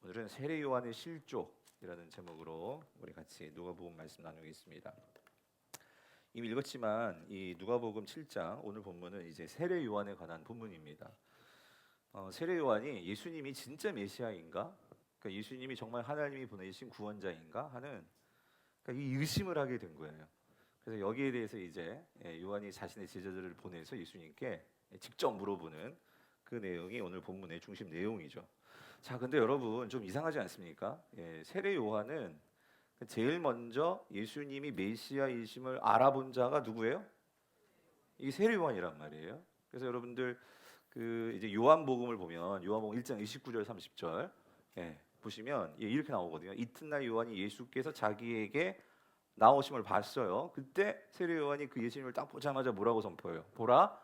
오늘은 세례 요한의 실족이라는 제목으로 우리 같이 누가복음 말씀 나누겠습니다. 이미 읽었지만 이 누가복음 7장 오늘 본문은 이제 세례 요한에 관한 본문입니다. 세례 요한이 예수님이 진짜 메시아인가? 그러니까 예수님이 정말 하나님이 보내신 구원자인가 하는 그러니까 이 의심을 하게 된 거예요. 그래서 여기에 대해서 이제 요한이 자신의 제자들을 보내서 예수님께 직접 물어보는 그 내용이 오늘 본문의 중심 내용이죠. 자, 근데 여러분 좀 이상하지 않습니까? 세례 요한은 제일 먼저 예수님이 메시아이심을 알아본 자가 누구예요? 이 세례 요한이란 말이에요. 그래서 여러분들 그 이제 요한복음을 보면 요한복음 1장 29절 30절 보시면 이렇게 나오거든요. 이튿날 요한이 예수께서 자기에게 나오심을 봤어요. 그때 세례 요한이 그 예수님을 딱 보자마자 뭐라고 선포해요? 보라,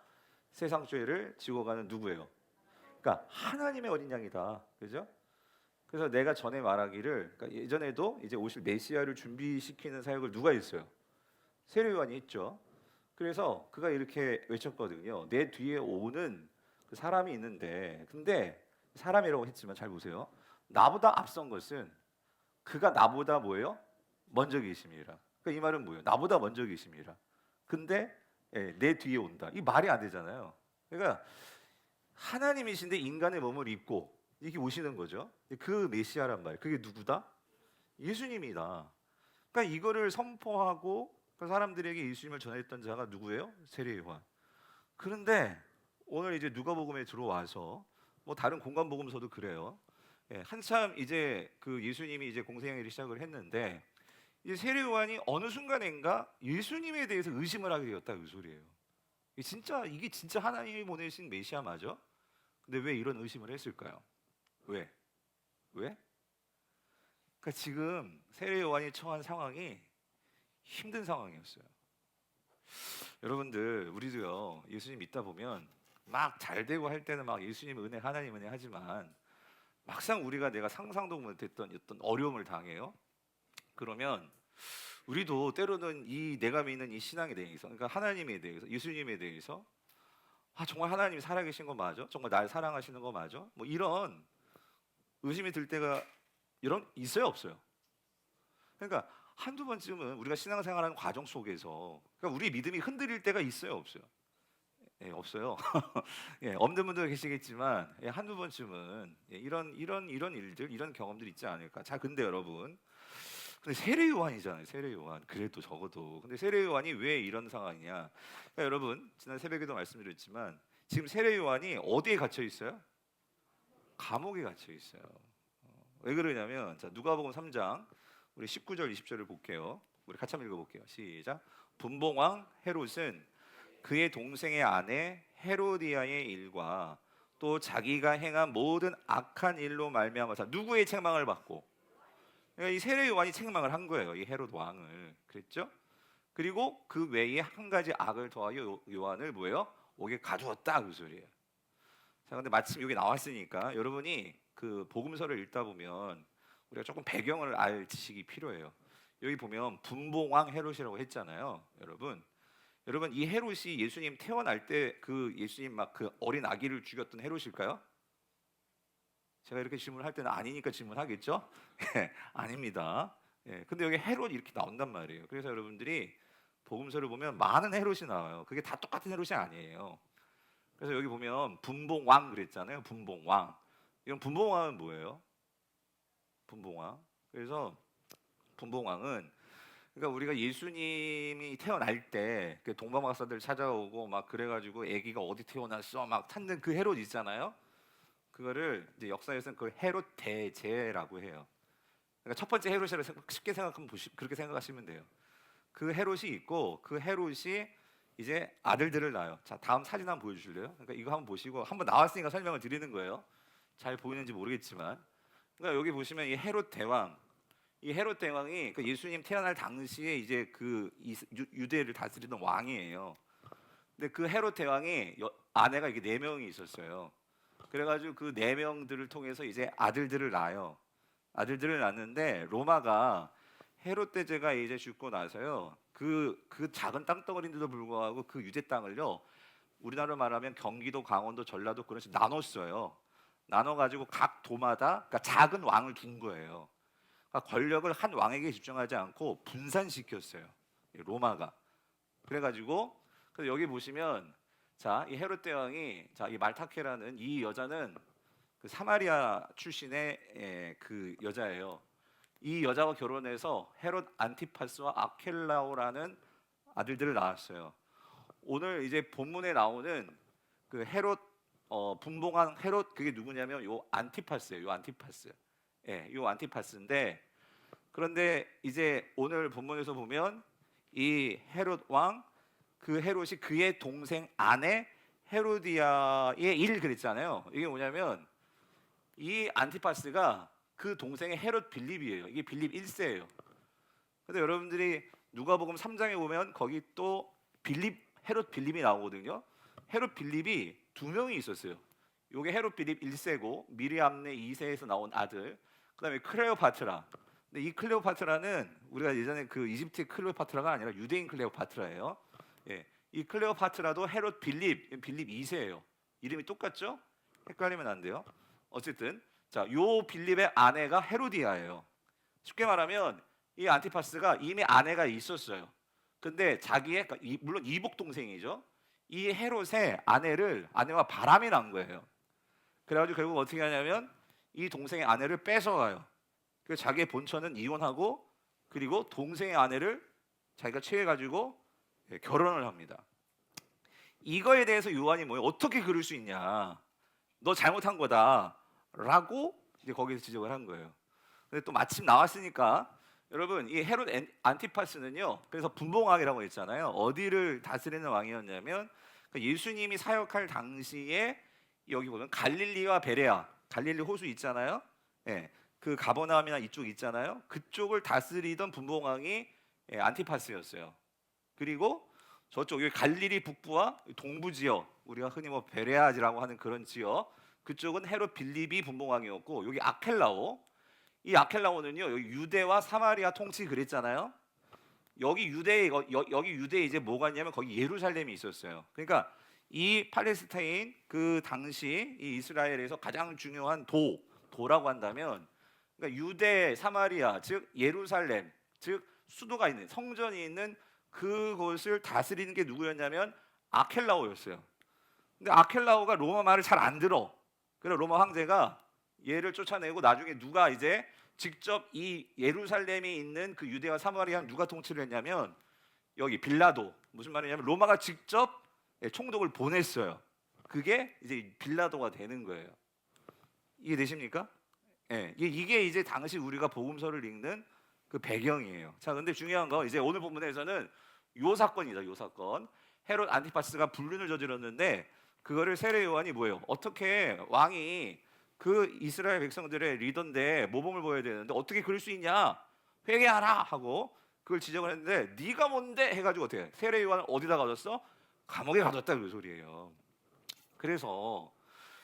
세상 죄를 지고 가는 누구예요? 그러니까 하나님의 어린 양이다. 그죠? 그래서 내가 전에 말하기를 그러니까 예전에도 이제 오실 메시아를 준비시키는 사역을 누가 했어요? 세례 요한이 했죠. 그래서 그가 이렇게 외쳤거든요. 내 뒤에 오는 그 사람이 있는데 근데 사람이라고 했지만 잘 보세요. 나보다 앞선 것은 그가 나보다 뭐예요? 먼저 계심이라. 그러니까 이 말은 뭐예요? 나보다 먼저 계심이라. 근데 내 뒤에 온다. 이 말이 안 되잖아요. 그러니까 하나님이신데 인간의 몸을 입고 이렇게 오시는 거죠. 그 메시아란 말, 그게 누구다? 예수님이다. 그러니까 이거를 선포하고 그 사람들에게 예수님을 전했던 자가 누구예요? 세례 요한. 그런데 오늘 이제 누가복음에 들어와서 뭐 다른 공관복음서도 그래요. 한참 이제 그 예수님이 이제 공생애를 시작을 했는데 이 세례 요한이 어느 순간인가 예수님에 대해서 의심을 하게 되었다 그 소리예요. 이게 진짜 하나님이 보내신 메시아 맞아? 근데 왜 이런 의심을 했을까요? 왜? 왜? 그러니까 지금 세례 요한이 처한 상황이 힘든 상황이었어요. 여러분들 우리도요 예수님 믿다 보면 막 잘되고 할 때는 막 예수님 은혜 하나님 은혜 하지만 막상 우리가 내가 상상도 못했던 어떤 어려움을 당해요. 그러면 우리도 때로는 이 내가 믿는 이 신앙에 대해서 그러니까 하나님에 대해서 예수님에 대해서 정말 하나님이 살아계신 거 맞아? 정말 날 사랑하시는 거 맞아? 뭐 이런 의심이 들 때가 이런 있어요 없어요? 그러니까 한두 번쯤은 우리가 신앙생활하는 과정 속에서 그러니까 우리 믿음이 흔들릴 때가 있어요 없어요? 없어요. 없는 분도 계시겠지만 한두 번쯤은 이런 일들 이런 경험들 있지 않을까? 자, 근데 여러분 근데 세례 요한이잖아요. 세례 요한. 그래도 적어도. 근데 세례 요한이 왜 이런 상황이냐? 그러니까 여러분 지난 새벽에도 말씀드렸지만 지금 세례 요한이 어디에 갇혀 있어요? 감옥에 갇혀 있어요. 왜 그러냐면 자 누가복음 3장 우리 19절 20절을 볼게요. 우리 같이 한번 읽어볼게요. 시작. 분봉왕 헤롯은 그의 동생의 아내 헤로디아의 일과 또 자기가 행한 모든 악한 일로 말미암아서 누구의 책망을 받고 이 세례 요한이 책망을 한 거예요. 이 헤롯 왕을. 그랬죠? 그리고 그 외에 한 가지 악을 더하여 요한을 뭐예요? 옥에 가두었다 그 소리예요. 자, 근데 마침 여기 나왔으니까 여러분이 그 복음서를 읽다 보면 우리가 조금 배경을 알 지식이 필요해요. 여기 보면 분봉왕 헤롯이라고 했잖아요. 여러분 이 헤롯이 예수님 태어날 때 그 예수님 막 그 어린 아기를 죽였던 헤롯일까요? 제가 이렇게 질문할 때는 아니니까 질문하겠죠? 아닙니다. 근데 여기 헤롯 이렇게 나온단 말이에요. 그래서 여러분들이 복음서를 보면 많은 헤롯이 나와요. 그게 다 똑같은 헤롯이 아니에요. 그래서 여기 보면 분봉왕 그랬잖아요. 분봉왕. 이건 분봉왕은 뭐예요? 분봉왕. 그래서 분봉왕은 그러니까 우리가 예수님이 태어날 때 그 동방박사들 찾아오고 막 그래가지고 아기가 어디 태어났어 막 찾는 그 헤롯 있잖아요. 그거를 이제 역사에서는 그 헤롯 대제라고 해요. 그러니까 첫 번째 헤롯이라고 쉽게 생각하면 그렇게 생각하시면 돼요. 그 헤롯이 있고 그 헤롯이 이제 아들들을 낳아요. 자, 다음 사진 한번 보여주실래요? 그러니까 이거 한번 보시고 한번 나왔으니까 설명을 드리는 거예요. 잘 보이는지 모르겠지만, 그러니까 여기 보시면 이 헤롯 대왕, 이 헤롯 대왕이 그 예수님 태어날 당시에 이제 그 유대를 다스리던 왕이에요. 근데 그 헤롯 대왕이 아내가 이게 4명이 있었어요. 그래가지고 그 4명들을 통해서 이제 아들들을 낳아요. 아들들을 낳는데 로마가 헤롯 대제가 이제 죽고 나서요. 그 작은 땅덩어리인데도 불구하고 그 유대 땅을요. 우리나라로 말하면 경기도, 강원도, 전라도 그런 식으로 나눴어요. 나눠가지고 각 도마다 그러니까 작은 왕을 둔 거예요. 그러니까 권력을 한 왕에게 집중하지 않고 분산시켰어요. 로마가. 그래가지고 그래서 여기 보시면 자, 이 헤롯 대왕이 자, 이 말타케라는 이 여자는 그 사마리아 출신의 그 여자예요. 이 여자와 결혼해서 헤롯 안티파스와 아켈라오라는 아들들을 낳았어요. 오늘 이제 본문에 나오는 그 헤롯 분봉한 헤롯 그게 누구냐면 요 안티파스예요. 요 안티파스. 예, 요 안티파스인데 그런데 이제 오늘 본문에서 보면 이 헤롯 왕 그 헤롯이 그의 동생 아내 헤로디아의 일 그랬잖아요. 이게 뭐냐면 이 안티파스가 그 동생의 헤롯 빌립이에요. 이게 빌립 1세예요. 근데 여러분들이 누가복음 3장에 보면 거기 또 빌립 헤롯 빌립이 나오거든요. 헤롯 빌립이 두 명이 있었어요. 요게 헤롯 빌립 1세고 미리암네 2세에서 나온 아들. 그다음에 클레오파트라. 근데 이 클레오파트라는 우리가 예전에 그 이집트 클레오파트라가 아니라 유대인 클레오파트라예요. 예. 이 클레오파트라도 헤롯 빌립 2세예요. 이름이 똑같죠? 헷갈리면 안 돼요. 어쨌든 자, 요 빌립의 아내가 헤로디아예요. 쉽게 말하면 이 안티파스가 이미 아내가 있었어요. 근데 자기의 물론 이복 동생이죠. 이 헤롯의 아내와 바람이 난 거예요. 그래가지고 결국 어떻게 하냐면 이 동생의 아내를 뺏어가요. 그래서 자기의 본처는 이혼하고 그리고 동생의 아내를 자기가 취해가지고 결혼을 합니다. 이거에 대해서 요한이 뭐예요? 어떻게 그럴 수 있냐? 너 잘못한 거다라고 이제 거기서 지적을 한 거예요. 근데 또 마침 나왔으니까 여러분 이 헤롯 안티파스는요. 그래서 분봉왕이라고 했잖아요. 어디를 다스리는 왕이었냐면 예수님이 사역할 당시에 여기 보면 갈릴리와 베레아, 갈릴리 호수 있잖아요. 예, 그 가버나움이나 이쪽 있잖아요. 그쪽을 다스리던 분봉왕이 안티파스였어요. 그리고 저쪽 여기 갈릴리 북부와 동부 지역 우리가 흔히 뭐 베레아지라고 하는 그런 지역 그쪽은 헤롯 빌립이 분봉왕이었고 여기 아켈라오 이 아켈라오는요 여기 유대와 사마리아 통치 그랬잖아요. 여기 유대에 이제 뭐가 있냐면 거기 예루살렘이 있었어요. 그러니까 이 팔레스타인 그 당시 이 이스라엘에서 가장 중요한 도라고 한다면 그러니까 유대 사마리아 즉 예루살렘 즉 수도가 있는 성전이 있는 그곳을 다스리는 게 누구였냐면 아켈라오였어요. 근데 아켈라오가 로마 말을 잘 안 들어. 그래서 로마 황제가 얘를 쫓아내고 나중에 누가 이제 직접 이 예루살렘에 있는 그 유대와 사마리아 누가 통치를 했냐면 여기 빌라도 무슨 말이냐면 로마가 직접 총독을 보냈어요. 그게 이제 빌라도가 되는 거예요. 이해되십니까? 예, 이게 이제 당시 우리가 복음서를 읽는 그 배경이에요. 자, 근데 중요한 거 이제 오늘 본문에서는 요 사건이다. 요 사건. 헤롯 안티파스가 불륜을 저질렀는데 그거를 세례 요한이 뭐예요? 어떻게 왕이 그 이스라엘 백성들의 리더인데 모범을 보여야 되는데 어떻게 그럴 수 있냐? 회개하라 하고 그걸 지적을 했는데 네가 뭔데 해가지고 어떻게 세례 요한을 어디다 가뒀어? 감옥에 가뒀다 그 소리예요. 그래서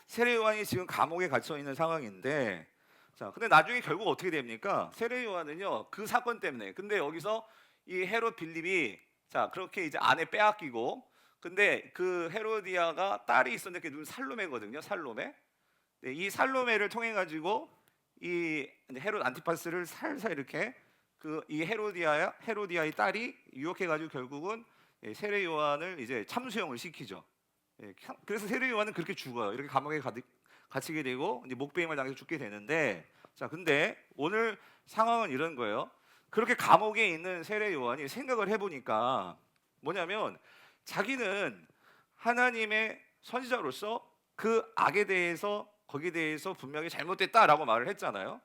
세례 요한이 지금 감옥에 갇혀 있는 상황인데 자, 근데 나중에 결국 어떻게 됩니까? 세례 요한은요 그 사건 때문에 근데 여기서 이 헤롯 빌립이 자 그렇게 이제 아내 빼앗기고 근데 그 헤로디아가 딸이 있었는데 그게 살로메거든요. 살로메. 네, 이 살로메를 통해 가지고 이 헤롯 안티파스를 살살 이렇게 그 이 헤로디아의 딸이 유혹해 가지고 결국은 세례 요한을 이제 참수형을 시키죠. 그래서 세례 요한은 그렇게 죽어요. 이렇게 감옥에 갇히게 되고 이제 목배임을 당해서 죽게 되는데 자 근데 오늘 상황은 이런 거예요. 그렇게 감옥에 있는 세례 요한이 생각을 해보니까 뭐냐면 자기는 하나님의 선지자로서 그 악에 대해서 거기에 대해서 분명히 잘못됐다라고 말을 했잖아요.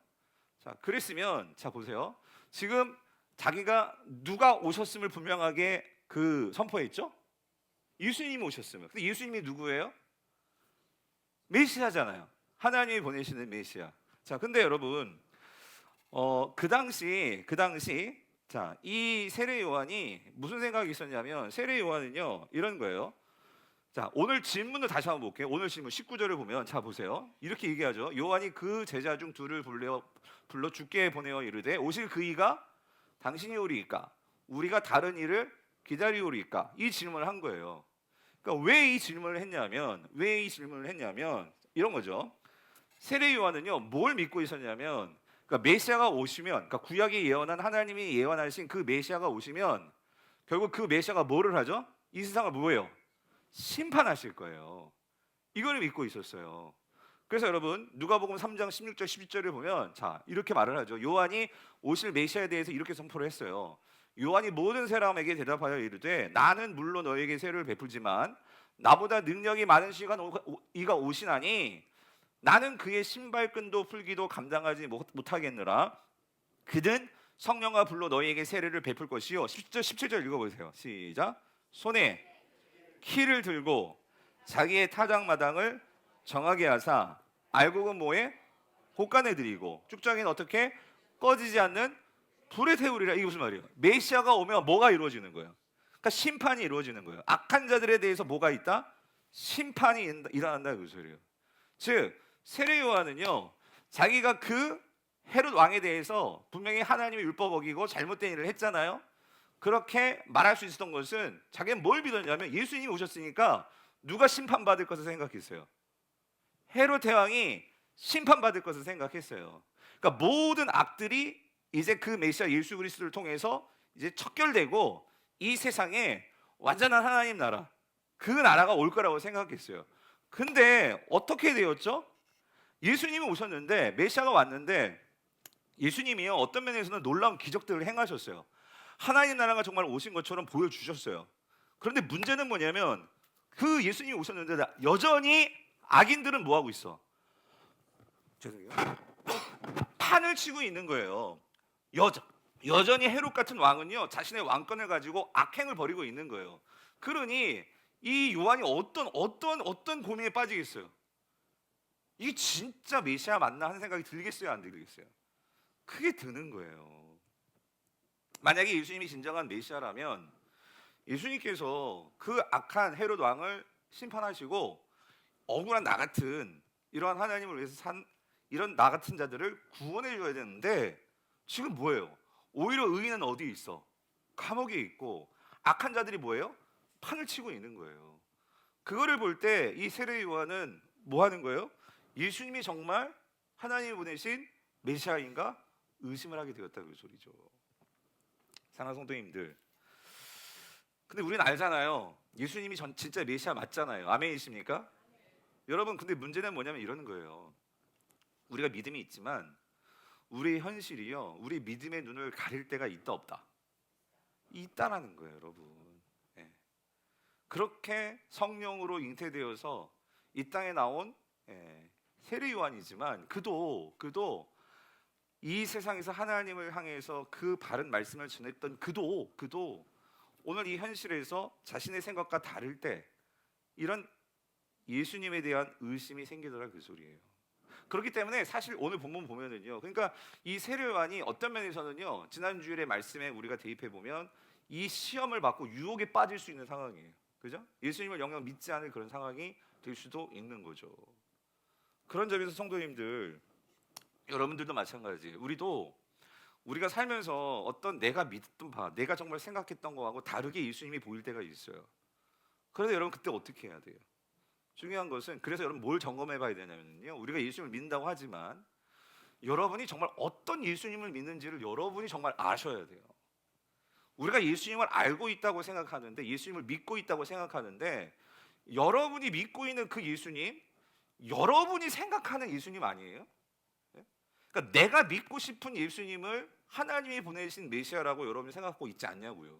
자 그랬으면 자 보세요. 지금 자기가 누가 오셨음을 분명하게 그 선포했죠. 예수님이 오셨으면. 근데 예수님이 누구예요? 메시아잖아요. 하나님이 보내시는 메시아. 자 근데 여러분 그 당시 자, 이 세례 요한이 무슨 생각이 있었냐면 세례 요한은요 이런 거예요. 자, 오늘 질문을 다시 한번 볼게요. 오늘 질문 19절을 보면 자 보세요. 이렇게 얘기하죠. 요한이 그 제자 중 둘을 불러 주께 보내어 이르되 오실 그 이가 당신이 오리이까 우리가 다른 이를 기다리오리이까 이 질문을 한 거예요. 그러니까 왜 이 질문을 했냐면 이런 거죠. 세례 요한은요 뭘 믿고 있었냐면, 그러니까 메시아가 오시면, 그러니까 구약이 예언한, 하나님이 예언하신 그 메시아가 오시면 결국 그 메시아가 뭐를 하죠? 이 세상을 뭐예요? 심판하실 거예요. 이걸 믿고 있었어요. 그래서 여러분 누가복음 3장 16절 17절을 보면 자 이렇게 말을 하죠. 요한이 오실 메시아에 대해서 이렇게 선포를 했어요. 요한이 모든 사람에게 대답하여 이르되 나는 물론 너에게 세례를 베풀지만 나보다 능력이 많은 이가 오시나니 나는 그의 신발끈도 풀기도 감당하지 못하겠느라. 그는 성령과 불로 너희에게 세례를 베풀 것이요. 10절 17절 읽어보세요. 시작. 손에 키를 들고 자기의 타작마당을 정하게 하사 알곡은 뭐에? 볶아내 드리고 쭉정이는 어떻게? 꺼지지 않는 불에 태우리라. 이게 무슨 말이에요? 메시아가 오면 뭐가 이루어지는 거예요? 그러니까 심판이 이루어지는 거예요. 악한 자들에 대해서 뭐가 있다? 심판이 일어난다 그 소리예요. 즉 세례 요한은요 자기가 그 헤롯 왕에 대해서 분명히 하나님의 율법 어기고 잘못된 일을 했잖아요. 그렇게 말할 수 있었던 것은 자기는 뭘 믿었냐면 예수님이 오셨으니까 누가 심판받을 것을 생각했어요? 헤롯 대왕이 심판받을 것을 생각했어요. 그러니까 모든 악들이 이제 그 메시아 예수 그리스도를 통해서 이제 척결되고 이 세상에 완전한 하나님 나라, 그 나라가 올 거라고 생각했어요. 근데 어떻게 되었죠? 예수님이 오셨는데, 메시아가 왔는데 예수님이요 어떤 면에서는 놀라운 기적들을 행하셨어요. 하나님 나라가 정말 오신 것처럼 보여주셨어요. 그런데 문제는 뭐냐면 그 예수님이 오셨는데 여전히 악인들은 뭐 하고 있어? 죄송해요. 판을 치고 있는 거예요. 여전히 헤롯 같은 왕은요 자신의 왕권을 가지고 악행을 벌이고 있는 거예요. 그러니 이 요한이 어떤 고민에 빠지겠어요? 이게 진짜 메시아 맞나 하는 생각이 들겠어요, 안 들겠어요? 크게 드는 거예요. 만약에 예수님이 진정한 메시아라면 예수님께서 그 악한 헤롯 왕을 심판하시고 억울한 나 같은 이러한 하나님을 위해서 산 이런 나 같은 자들을 구원해 줘야 되는데 지금 뭐예요? 오히려 의인은 어디에 있어? 감옥에 있고 악한 자들이 뭐예요? 판을 치고 있는 거예요. 그거를 볼 때 이 세례 요한은 뭐 하는 거예요? 예수님이 정말 하나님이 보내신 메시아인가 의심을 하게 되었다 그 소리죠. 사랑하는 성도님들, 근데 우리는 알잖아요. 예수님이 진짜 메시아 맞잖아요. 아멘이십니까? 여러분, 근데 문제는 뭐냐면 이러는 거예요. 우리가 믿음이 있지만 우리의 현실이요 우리 믿음의 눈을 가릴 때가 있다 없다? 있다라는 거예요, 여러분. 예. 그렇게 성령으로 잉태되어서 이 땅에 나온 세례 요한이지만 그도 이 세상에서 하나님을 향해서 그 바른 말씀을 전했던 그도 오늘 이 현실에서 자신의 생각과 다를 때 이런 예수님에 대한 의심이 생기더라 그 소리예요. 그렇기 때문에 사실 오늘 본문 보면은요, 그러니까 이 세례 요한이 어떤 면에서는요 지난 주일의 말씀에 우리가 대입해 보면 이 시험을 받고 유혹에 빠질 수 있는 상황이에요. 그죠? 예수님을 영영 믿지 않을 그런 상황이 될 수도 있는 거죠. 그런 점에서 성도님들, 여러분들도 마찬가지. 우리가 살면서 어떤 내가 믿던 바, 내가 정말 생각했던 거하고 다르게 예수님이 보일 때가 있어요. 그런데 여러분 그때 어떻게 해야 돼요? 중요한 것은, 그래서 여러분 뭘 점검해 봐야 되냐면요, 우리가 예수님을 믿는다고 하지만 여러분이 정말 어떤 예수님을 믿는지를 여러분이 정말 아셔야 돼요. 우리가 예수님을 알고 있다고 생각하는데, 예수님을 믿고 있다고 생각하는데, 여러분이 믿고 있는 그 예수님, 여러분이 생각하는 예수님 아니에요? 그러니까 내가 믿고 싶은 예수님을 하나님이 보내신 메시아라고 여러분이 생각하고 있지 않냐고요.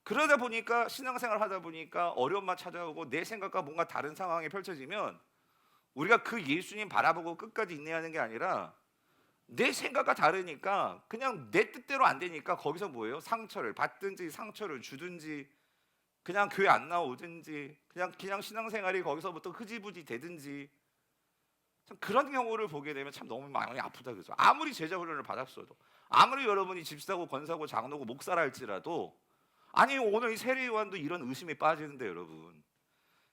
그러다 보니까 신앙생활 하다 보니까 어려움만 찾아오고 내 생각과 뭔가 다른 상황이 펼쳐지면 우리가 그 예수님 바라보고 끝까지 인내하는 게 아니라 내 생각과 다르니까 그냥 내 뜻대로 안 되니까 거기서 뭐예요? 상처를 받든지 상처를 주든지 그냥 교회 안 나오든지 그냥 신앙생활이 거기서부터 흐지부지 되든지, 참 그런 경우를 보게 되면 참 너무 마음이 아프다 그죠? 아무리 제자 훈련을 받았어도, 아무리 여러분이 집사고 권사고 장로고 목사라 할지라도, 아니 오늘 이 세례 요한도 이런 의심에 빠지는데 여러분.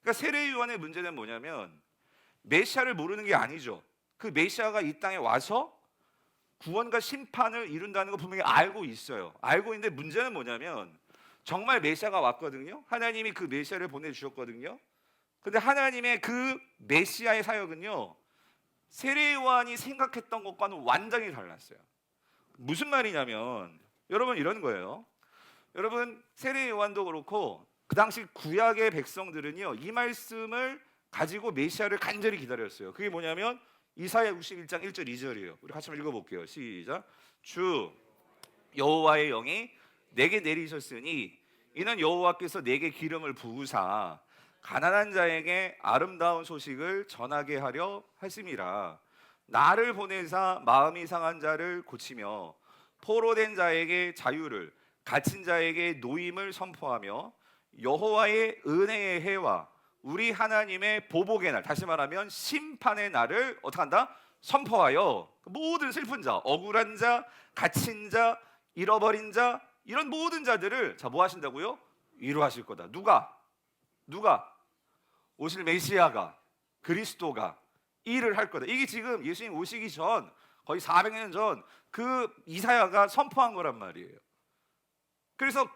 그러니까 세례 요한의 문제는 뭐냐면 메시아를 모르는 게 아니죠. 그 메시아가 이 땅에 와서 구원과 심판을 이룬다는 거 분명히 알고 있어요. 알고 있는데 문제는 뭐냐면 정말 메시아가 왔거든요. 하나님이 그 메시아를 보내주셨거든요. 근데 하나님의 그 메시아의 사역은요 세례 요한이 생각했던 것과는 완전히 달랐어요. 무슨 말이냐면 여러분 이런 거예요. 여러분 세례 요한도 그렇고 그 당시 구약의 백성들은요 이 말씀을 가지고 메시아를 간절히 기다렸어요. 그게 뭐냐면 이사야 61장 1절 2절이에요. 우리 같이 한번 읽어볼게요. 시작. 주 여호와의 영이 내게 내리셨으니 이는 여호와께서 내게 기름을 부으사 가난한 자에게 아름다운 소식을 전하게 하려 하심이라. 나를 보내사 마음이 상한 자를 고치며 포로된 자에게 자유를 갇힌 자에게 노임을 선포하며 여호와의 은혜의 해와 우리 하나님의 보복의 날, 다시 말하면 심판의 날을 어떻게 한다? 선포하여 모든 슬픈 자, 억울한 자, 갇힌 자, 잃어버린 자 이런 모든 자들을 자 뭐 하신다고요? 위로하실 거다. 누가? 오실 메시아가, 그리스도가 일을 할 거다. 이게 지금 예수님 오시기 전 거의 400년 전 그 이사야가 선포한 거란 말이에요. 그래서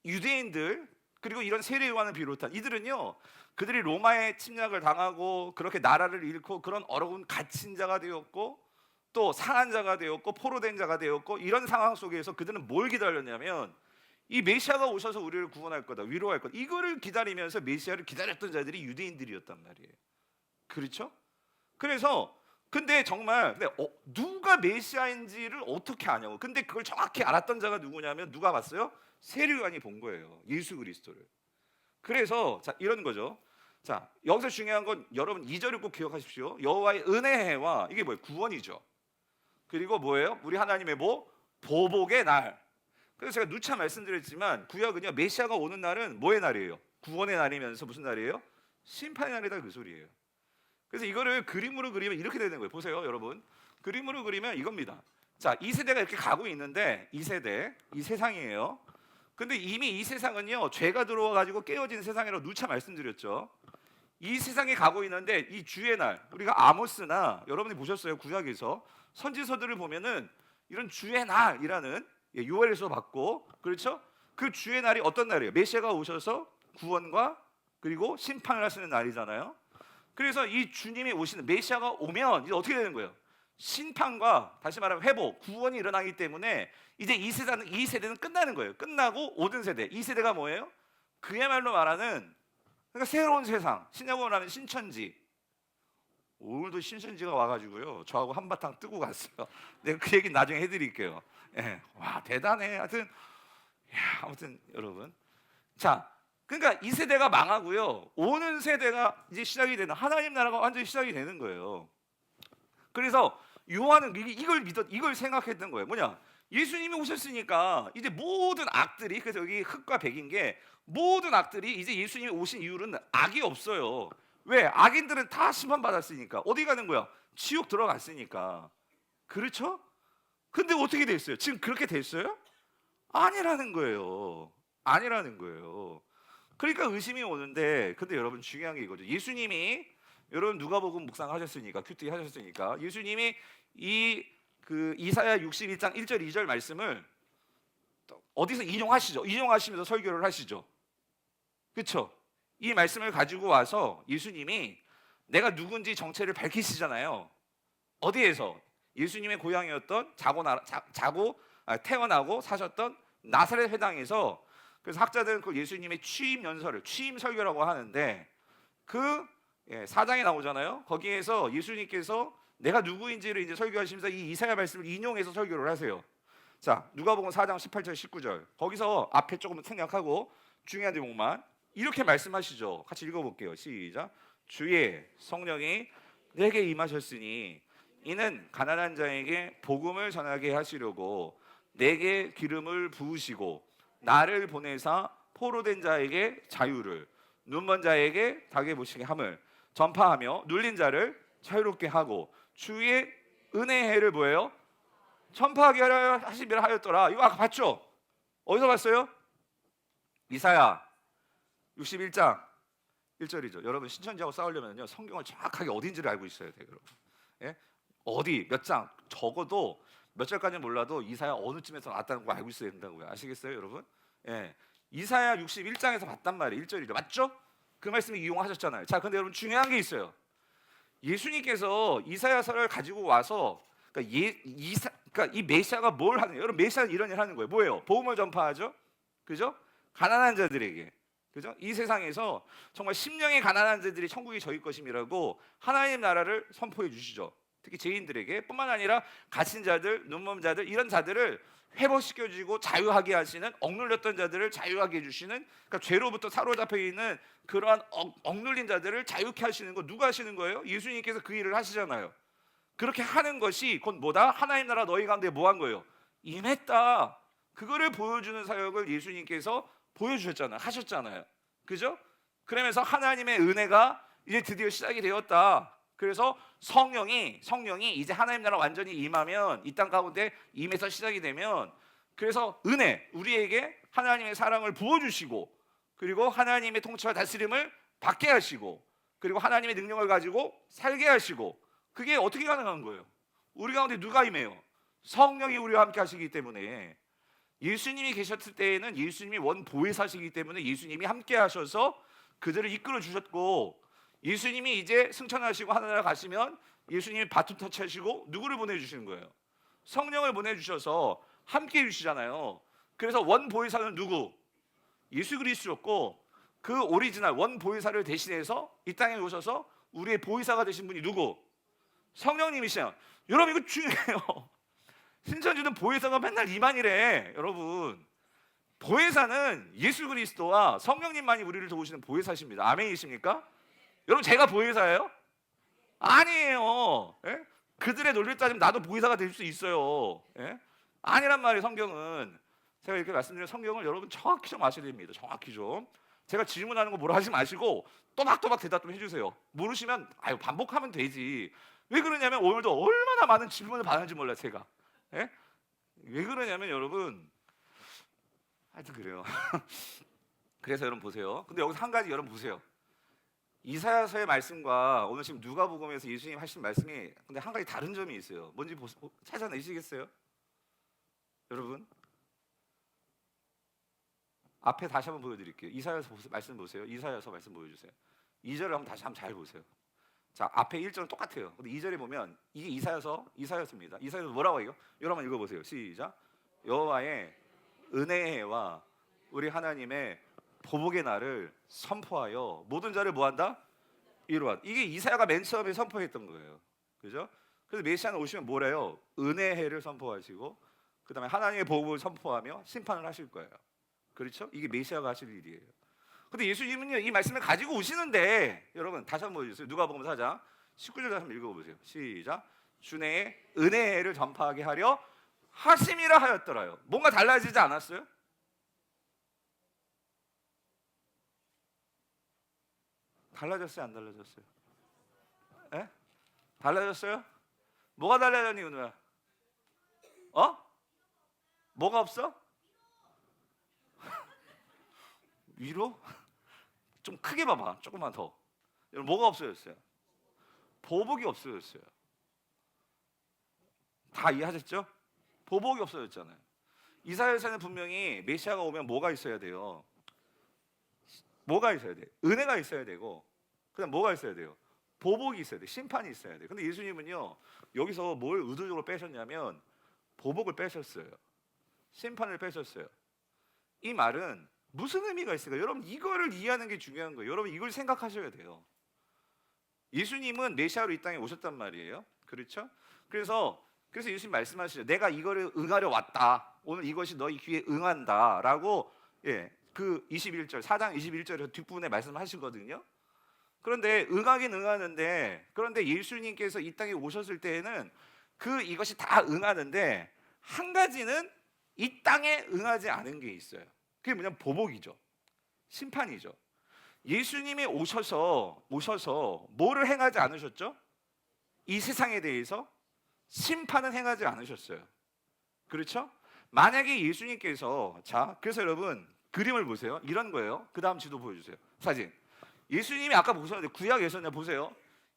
유대인들 그리고 이런 세례 요한을 비롯한 이들은요 그들이 로마의 침략을 당하고 그렇게 나라를 잃고 그런 어려운 갇힌 자가 되었고 또 상한 자가 되었고 포로된 자가 되었고 이런 상황 속에서 그들은 뭘 기다렸냐면 이 메시아가 오셔서 우리를 구원할 거다, 위로할 거다, 이거를 기다리면서 메시아를 기다렸던 자들이 유대인들이었단 말이에요. 그렇죠? 그래서 근데 정말 누가 메시아인지를 어떻게 아냐고. 근데 그걸 정확히 알았던 자가 누구냐면 누가 봤어요? 세례 요한이 본 거예요. 예수 그리스도를. 그래서 자 이런 거죠. 자 여기서 중요한 건 여러분 2절을 꼭 기억하십시오. 여호와의 은혜와 이게 뭐예요? 구원이죠. 그리고 뭐예요? 우리 하나님의 뭐? 보복의 날. 그래서 제가 누차 말씀드렸지만 구약은요 메시아가 오는 날은 뭐의 날이에요? 구원의 날이면서 무슨 날이에요? 심판의 날이다 그 소리예요. 그래서 이거를 그림으로 그리면 이렇게 되는 거예요. 보세요 여러분. 그림으로 그리면 이겁니다. 자, 이 세대가 이렇게 가고 있는데 이 세대, 이 세상이에요. 근데 이미 이 세상은요 죄가 들어와가지고 깨어진 세상이라고 누차 말씀드렸죠. 이 세상에 가고 있는데 이 주의 날, 우리가 아모스나 여러분이 보셨어요 구약에서 선지서들을 보면은 이런 주의 날이라는 요엘에서 받고 그렇죠? 그 주의 날이 어떤 날이에요? 메시아가 오셔서 구원과 그리고 심판을 하시는 날이잖아요. 그래서 이 주님이 오시는 메시아가 오면 이제 어떻게 되는 거예요? 심판과 다시 말하면 회복, 구원이 일어나기 때문에 이제 이 세대는 끝나는 거예요. 끝나고 오는 세대, 이 세대가 뭐예요? 그야말로 말하는 그러니까 새로운 세상, 신약으로 말하면 신천지. 오늘도 신천지가 와가지고요 저하고 한바탕 뜨고 갔어요. 내가 그 얘기 나중에 해드릴게요. 예, 와 대단해. 아무튼 여러분, 자 그러니까 이 세대가 망하고요 오는 세대가 이제 시작이 되는 하나님 나라가 완전히 시작이 되는 거예요. 그래서 요한은 이걸 생각했던 거예요. 뭐냐? 예수님이 오셨으니까 이제 모든 악들이, 그래서 여기 흑과 백인 게 모든 악들이 이제 예수님이 오신 이후로는 악이 없어요. 왜? 악인들은 다 심판받았으니까. 어디 가는 거야? 지옥 들어갔으니까. 그렇죠? 근데 어떻게 됐어요? 지금 그렇게 됐어요? 아니라는 거예요. 아니라는 거예요. 그러니까 의심이 오는데, 근데 여러분 중요한 게 이거죠. 예수님이 여러분 누가복음 묵상하셨으니까, 큐티 하셨으니까 예수님이 이사야 61장 1절 2절 말씀을 어디서 인용하시죠? 인용하시면서 설교를 하시죠. 그렇죠? 이 말씀을 가지고 와서 예수님이 내가 누군지 정체를 밝히시잖아요. 어디에서? 예수님의 고향이었던 태어나고 사셨던 나사렛 회당에서. 그래서 학자들은 그 예수님의 취임 연설을 취임 설교라고 하는데 그 4장에 나오잖아요. 거기에서 예수님께서 내가 누구인지를 이제 설교하시면서 이 이사야 말씀을 인용해서 설교를 하세요. 자, 누가복음 4장 18절 19절. 거기서 앞에 조금 생략하고 중요한 대목만 이렇게 말씀하시죠. 같이 읽어볼게요. 시작. 주의 성령이 내게 임하셨으니 이는 가난한 자에게 복음을 전하게 하시려고 내게 기름을 부으시고 나를 보내사 포로된 자에게 자유를, 눈먼 자에게 닭의 보시게 함을 전파하며 눌린 자를 자유롭게 하고 주의 은혜의 해를 뭐예요? 전파하게 하시며 하였더라. 이거 아까 봤죠? 어디서 봤어요? 이사야 61장 1절이죠. 여러분 신천지하고 싸우려면요 성경을 정확하게 어딘지를 알고 있어야 돼요. 여러분. 예? 어디 몇 장 적어도 몇 절까지는 몰라도 이사야 어느 쯤에서 나왔다는 거 알고 있어야 된다고요. 아시겠어요 여러분? 예. 이사야 61장에서 봤단 말이에요. 1절이죠. 맞죠? 그 말씀을 이용하셨잖아요. 자, 근데 여러분 중요한 게 있어요. 예수님께서 이사야서를 가지고 와서 그러니까 이 메시아가 뭘 하느냐? 여러분 메시아는 이런 일 하는 거예요. 뭐예요? 복음을 전파하죠. 그죠? 가난한 자들에게. 그죠? 이 세상에서 정말 심령의 가난한 자들이 천국이 저희 것임이라고 하나님 나라를 선포해 주시죠. 특히 죄인들에게 뿐만 아니라 갇힌 자들, 눈먼 자들 이런 자들을 회복시켜 주고 자유하게 하시는, 억눌렸던 자들을 자유하게 해 주시는, 그러니까 죄로부터 사로잡혀 있는 그러한 억눌린 자들을 자유케 하시는 거 누가 하시는 거예요? 예수님께서 그 일을 하시잖아요. 그렇게 하는 것이 곧 뭐다? 하나님 나라 너희 가운데 뭐 한 거예요? 임했다. 그거를 보여주는 사역을 예수님께서 보여주셨잖아요. 하셨잖아요. 그죠? 그러면서 하나님의 은혜가 이제 드디어 시작이 되었다. 그래서 성령이 이제 하나님 나라 완전히 임하면, 이 땅 가운데 임해서 시작이 되면, 그래서 은혜, 우리에게 하나님의 사랑을 부어주시고, 그리고 하나님의 통치와 다스림을 받게 하시고, 그리고 하나님의 능력을 가지고 살게 하시고, 그게 어떻게 가능한 거예요? 우리 가운데 누가 임해요? 성령이 우리와 함께 하시기 때문에. 예수님이 계셨을 때에는 예수님이 원보혜사시기 때문에 예수님이 함께 하셔서 그들을 이끌어 주셨고, 예수님이 이제 승천하시고 하늘나라 가시면 예수님이 바톤 터치하시고 누구를 보내주시는 거예요? 성령을 보내주셔서 함께 해주시잖아요. 그래서 원보혜사는 누구? 예수 그리스도였고, 그 오리지널 원보혜사를 대신해서 이 땅에 오셔서 우리의 보혜사가 되신 분이 누구? 성령님이시잖아요. 여러분 이거 중요해요. 신천지는 보혜사가 맨날 이만이래. 여러분 보혜사는 예수 그리스도와 성령님만이 우리를 도우시는 보혜사십니다. 아멘이십니까? 여러분 제가 보혜사예요? 아니에요. 예? 그들의 논리를 따지면 나도 보혜사가 될 수 있어요. 예? 아니란 말이에요. 성경은. 제가 이렇게 말씀드리는 성경을 여러분 정확히 좀 아셔야 됩니다. 정확히 좀. 제가 질문하는 거 뭐라 하지 마시고 또박또박 대답 좀 해주세요. 모르시면 반복하면 되지. 왜 그러냐면 오늘도 얼마나 많은 질문을 받는지 몰라요. 제가. 예? 왜 그러냐면 여러분 하여튼 그래요. 그래서 여러분 보세요. 근데 여기서 한 가지 여러분 보세요. 이사야서의 말씀과 오늘 지금 누가복음에서 예수님 하신 말씀이 근데 한 가지 다른 점이 있어요. 뭔지 찾아내시겠어요? 여러분 앞에 다시 한번 보여드릴게요. 이사야서 말씀 보세요. 이사야서 말씀 보여주세요. 2절을 한번 다시 한번 잘 보세요. 자, 앞에 1절은 똑같아요. 근데 2절에 보면 이게 이사야서입니다. 이사야서 뭐라고 해요? 여러분 읽어보세요. 시작. 여호와의 은혜와 우리 하나님의 보복의 날을 선포하여 모든 자를 뭐한다? 이루었다. 이게 이사야가 맨 처음에 선포했던 거예요. 그죠? 그래서 메시아는 오시면 뭐래요? 은혜의 해를 선포하시고 그 다음에 하나님의 복을 선포하며 심판을 하실 거예요. 그렇죠? 이게 메시아가 하실 일이에요. 근데 예수님은요 이 말씀을 가지고 오시는데 여러분 다시 한번 보여주세요. 누가복음 4장 19절 한번 읽어보세요. 시작. 주의 은혜를 전파하게 하려 하심이라 하였더라요. 뭔가 달라지지 않았어요? 달라졌어요? 안 달라졌어요? 에? 달라졌어요? 뭐가 달라졌니 은우야? 뭐가 없어? 위로? 좀 크게 봐봐. 조금만 더. 여러분 뭐가 없어졌어요? 보복이 없어졌어요. 다 이해하셨죠? 보복이 없어졌잖아요. 이사야서는 분명히 메시아가 오면 뭐가 있어야 돼요? 뭐가 있어야 돼? 은혜가 있어야 되고 그다음 뭐가 있어야 돼요? 보복이 있어야 돼. 심판이 있어야 돼. 근데 예수님은요 여기서 뭘 의도적으로 빼셨냐면 보복을 빼셨어요. 심판을 빼셨어요. 이 말은 무슨 의미가 있을까요? 여러분 이거를 이해하는 게 중요한 거예요. 여러분 이걸 생각하셔야 돼요. 예수님은 메시아로 이 땅에 오셨단 말이에요. 그렇죠? 그래서 예수님 말씀하시죠. 내가 이거를 응하려 왔다. 오늘 이것이 너희 귀에 응한다라고 그 21절 4장 21절에서 뒷부분에 말씀하시거든요. 그런데 응하긴 응하는데 그런데 예수님께서 이 땅에 오셨을 때에는 이것이 다 응하는데 한 가지는 이 땅에 응하지 않은 게 있어요. 그게 뭐냐면 보복이죠. 심판이죠. 예수님이 오셔서 뭐를 행하지 않으셨죠? 이 세상에 대해서 심판은 행하지 않으셨어요. 그렇죠? 만약에 예수님께서 그래서 여러분 그림을 보세요. 이런 거예요. 그 다음 지도 보여주세요. 사진. 예수님이 아까 보셨는데 구약 예수님 보세요.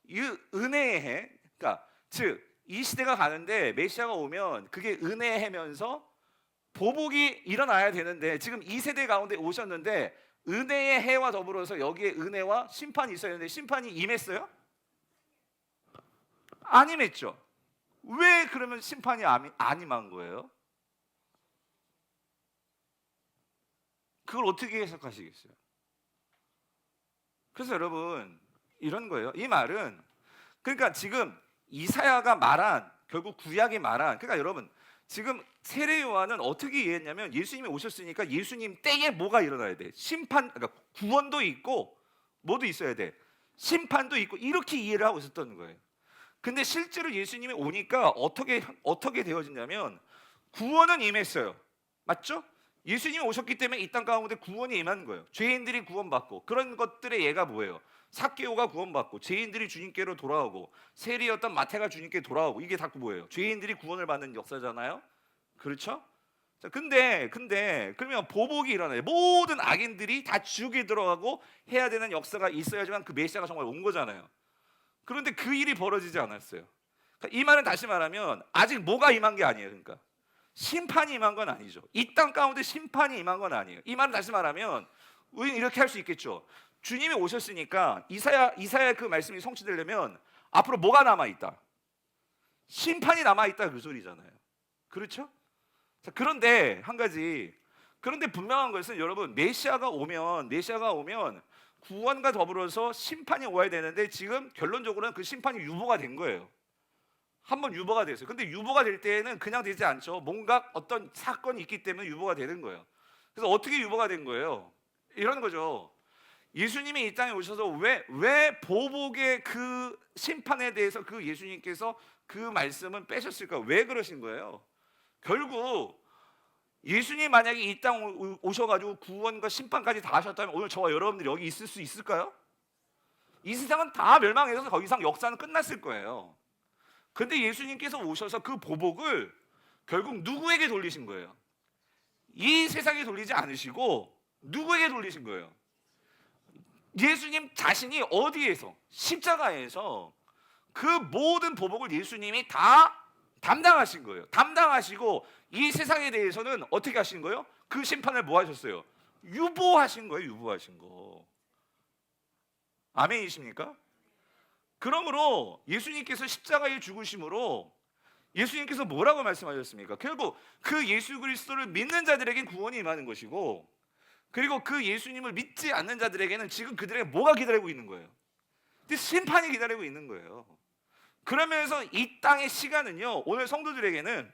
이 은혜의 해, 그러니까 즉 이 시대가 가는데 메시아가 오면 그게 은혜의 해면서 보복이 일어나야 되는데 지금 이 세대 가운데 오셨는데 은혜의 해와 더불어서 여기에 은혜와 심판이 있어야 되는데 심판이 임했어요? 안 임했죠. 왜 그러면 심판이 안 임한 거예요? 그걸 어떻게 해석하시겠어요? 그래서 여러분 이런 거예요. 이 말은 그러니까 지금 이사야가 말한 결국 구약이 말한 그러니까 여러분 지금 세례 요한은 어떻게 이해했냐면 예수님이 오셨으니까 예수님 때에 뭐가 일어나야 돼? 심판 그러니까 구원도 있고 뭐도 있어야 돼? 심판도 있고 이렇게 이해를 하고 있었던 거예요. 근데 실제로 예수님이 오니까 어떻게 되어지냐면 구원은 임했어요. 맞죠? 예수님이 오셨기 때문에 이 땅 가운데 구원이 임한 거예요. 죄인들이 구원받고 그런 것들의 예가 뭐예요? 삭개오가 구원받고 죄인들이 주님께로 돌아오고 세리였던 마태가 주님께 돌아오고 이게 다 뭐예요? 죄인들이 구원을 받는 역사잖아요. 그렇죠? 자, 근데 그러면 보복이 일어나요. 모든 악인들이 다 지옥에 들어가고 해야 되는 역사가 있어야지만 그 메시아가 정말 온 거잖아요. 그런데 그 일이 벌어지지 않았어요. 그러니까 이 말은 다시 말하면 아직 뭐가 임한 게 아니에요. 그러니까 심판이 임한 건 아니죠. 이 땅 가운데 심판이 임한 건 아니에요. 이 말은 다시 말하면 우리는 이렇게 할 수 있겠죠. 주님이 오셨으니까 이사야 그 말씀이 성취되려면 앞으로 뭐가 남아 있다? 심판이 남아 있다 그 소리잖아요. 그렇죠? 자, 그런데 한 가지 그런데 분명한 것은 여러분 메시아가 오면 구원과 더불어서 심판이 오야 되는데 지금 결론적으로는 그 심판이 유보가 된 거예요. 한번 유보가 됐어요. 근데 유보가 될 때에는 그냥 되지 않죠. 뭔가 어떤 사건이 있기 때문에 유보가 되는 거예요. 그래서 어떻게 유보가 된 거예요? 이런 거죠. 예수님이 이 땅에 오셔서 왜 보복의 그 심판에 대해서 그 예수님께서 그 말씀은 빼셨을까? 왜 그러신 거예요? 결국 예수님 만약에 이 땅 오셔가지고 구원과 심판까지 다 하셨다면 오늘 저와 여러분들이 여기 있을 수 있을까요? 이 세상은 다 멸망해서 더 이상 역사는 끝났을 거예요. 근데 예수님께서 오셔서 그 보복을 결국 누구에게 돌리신 거예요? 이 세상에 돌리지 않으시고 누구에게 돌리신 거예요? 예수님 자신이 어디에서? 십자가에서 그 모든 보복을 예수님이 다 담당하신 거예요. 담당하시고 이 세상에 대해서는 어떻게 하신 거예요? 그 심판을 뭐 하셨어요? 유보하신 거예요. 유보하신 거. 아멘이십니까? 그러므로 예수님께서 십자가에 죽으심으로 예수님께서 뭐라고 말씀하셨습니까? 결국 그 예수 그리스도를 믿는 자들에겐 구원이 임하는 것이고 그리고 그 예수님을 믿지 않는 자들에게는 지금 그들에게 뭐가 기다리고 있는 거예요? 심판이 기다리고 있는 거예요. 그러면서 이 땅의 시간은요 오늘 성도들에게는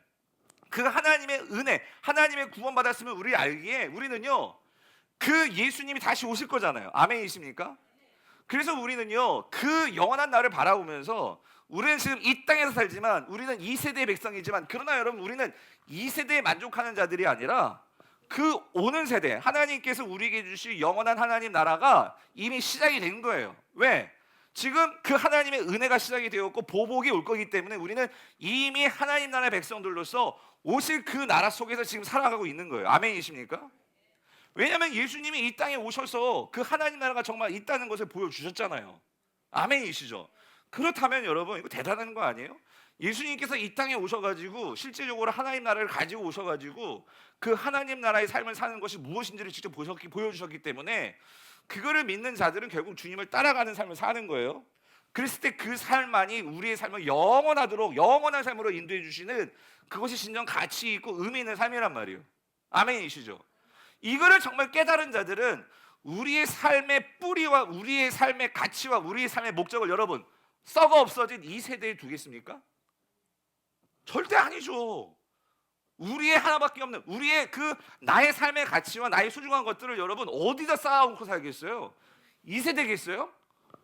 그 하나님의 은혜 하나님의 구원받았으면 우리 알기에 우리는요 그 예수님이 다시 오실 거잖아요. 아멘이십니까? 그래서 우리는요 그 영원한 날을 바라보면서 우리는 지금 이 땅에서 살지만 우리는 이 세대의 백성이지만 그러나 여러분 우리는 이 세대에 만족하는 자들이 아니라 그 오는 세대 하나님께서 우리에게 주실 영원한 하나님 나라가 이미 시작이 된 거예요. 왜? 지금 그 하나님의 은혜가 시작이 되었고 보복이 올 거기 때문에 우리는 이미 하나님 나라의 백성들로서 오실 그 나라 속에서 지금 살아가고 있는 거예요. 아멘이십니까? 왜냐하면 예수님이 이 땅에 오셔서 그 하나님 나라가 정말 있다는 것을 보여주셨잖아요. 아멘이시죠? 그렇다면 여러분 이거 대단한 거 아니에요? 예수님께서 이 땅에 오셔가지고 실제적으로 하나님 나라를 가지고 오셔가지고 그 하나님 나라의 삶을 사는 것이 무엇인지를 직접 보여주셨기 때문에 그거를 믿는 자들은 결국 주님을 따라가는 삶을 사는 거예요. 그랬을 때 그 삶만이 우리의 삶을 영원하도록 영원한 삶으로 인도해 주시는 그것이 진정 가치 있고 의미 있는 삶이란 말이에요. 아멘이시죠? 이거를 정말 깨달은 자들은 우리의 삶의 뿌리와 우리의 삶의 가치와 우리의 삶의 목적을 여러분 썩어 없어진 이 세대에 두겠습니까? 절대 아니죠. 우리의 하나밖에 없는 우리의 그 나의 삶의 가치와 나의 소중한 것들을 여러분 어디다 쌓아놓고 살겠어요? 이 세대겠어요?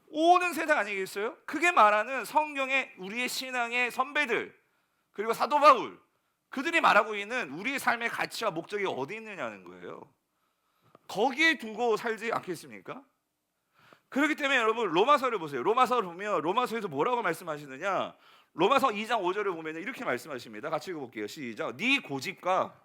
오는 세대 아니겠어요? 그게 말하는 성경의 우리의 신앙의 선배들 그리고 사도 바울 그들이 말하고 있는 우리의 삶의 가치와 목적이 어디 있느냐는 거예요. 거기에 두고 살지 않겠습니까? 그렇기 때문에 여러분 로마서를 보세요. 로마서를 보면 로마서에서 뭐라고 말씀하시느냐? 로마서 2장 5절을 보면 이렇게 말씀하십니다. 같이 읽어볼게요. 시작. 네 고집과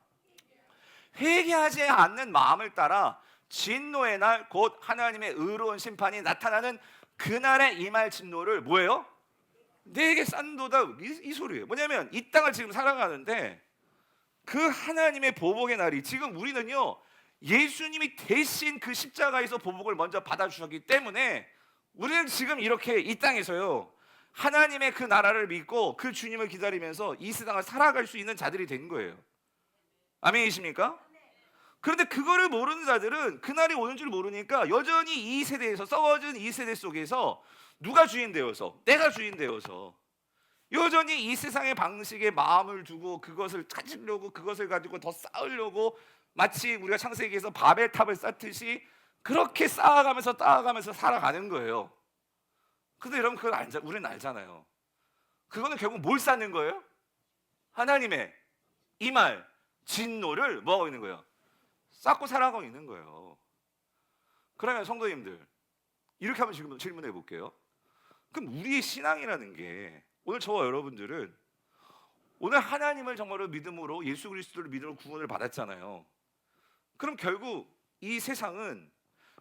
회개하지 않는 마음을 따라 진노의 날 곧 하나님의 의로운 심판이 나타나는 그날에 임할 진노를 뭐예요? 내게 싼도다. 이 소리예요. 뭐냐면 이 땅을 지금 살아가는데 그 하나님의 보복의 날이 지금 우리는요 예수님이 대신 그 십자가에서 보복을 먼저 받아주셨기 때문에 우리는 지금 이렇게 이 땅에서요 하나님의 그 나라를 믿고 그 주님을 기다리면서 이 세상을 살아갈 수 있는 자들이 된 거예요. 아멘이십니까? 그런데 그거를 모르는 자들은 그날이 오는 줄 모르니까 여전히 이 세대에서, 썩어진 이 세대 속에서 누가 주인 되어서, 내가 주인 되어서 여전히 이 세상의 방식에 마음을 두고 그것을 찾으려고, 그것을 가지고 더 쌓으려고, 마치 우리가 창세기에서 바벨탑을 쌓듯이 그렇게 쌓아가면서 살아가는 거예요. 근데 여러분, 그걸 우리는 알잖아요. 그거는 결국 뭘 쌓는 거예요? 하나님의 이 말, 진노를 뭐 하고 있는 거예요? 쌓고 살아가고 있는 거예요. 그러면 성도님들, 이렇게 한번 지금 질문해 볼게요. 그럼 우리의 신앙이라는 게, 오늘 저와 여러분들은 오늘 하나님을 정말로 믿음으로, 예수 그리스도를 믿음으로 구원을 받았잖아요. 그럼 결국 이 세상은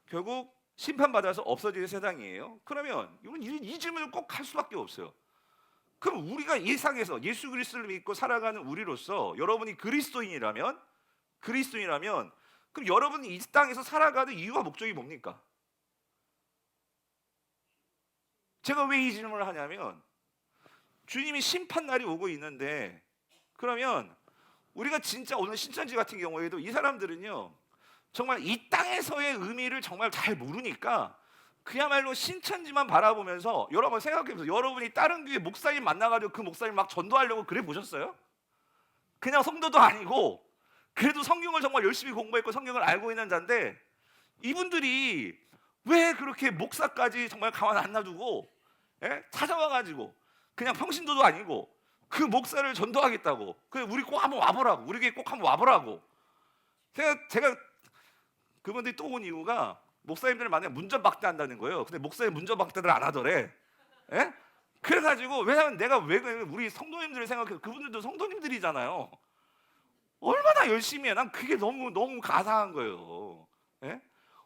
결국 심판받아서 없어질 세상이에요. 그러면 이 질문을 꼭 할 수밖에 없어요. 그럼 우리가 이 세상에서 예수 그리스도를 믿고 살아가는 우리로서, 여러분이 그리스도인이라면 그럼 여러분이 이 땅에서 살아가는 이유와 목적이 뭡니까? 제가 왜 이 질문을 하냐면, 주님이 심판날이 오고 있는데, 그러면 우리가 진짜 오늘 신천지 같은 경우에도 이 사람들은요, 정말 이 땅에서의 의미를 정말 잘 모르니까 그야말로 신천지만 바라보면서, 여러분 생각해보세요. 여러분이 다른 교회 목사님 만나가지고 그 목사님 막 전도하려고 그래 보셨어요? 그냥 성도도 아니고 그래도 성경을 정말 열심히 공부했고 성경을 알고 있는 자인데, 이분들이 왜 그렇게 목사까지 정말 가만 안 놔두고 찾아와가지고 그냥 평신도도 아니고 그 목사를 전도하겠다고, 우리 꼭 한번 와보라고, 우리 교회 꼭 한번 와보라고. 제가 그분들이 또 온 이유가, 목사님들을 만약에 문전박대한다는 거예요. 근데 목사님 문전박대를 안 하더래. 그래가지고, 왜냐면 내가 우리 성도님들을 생각해서, 그분들도 성도님들이잖아요. 얼마나 열심히 해. 난 그게 너무 가상한 거예요.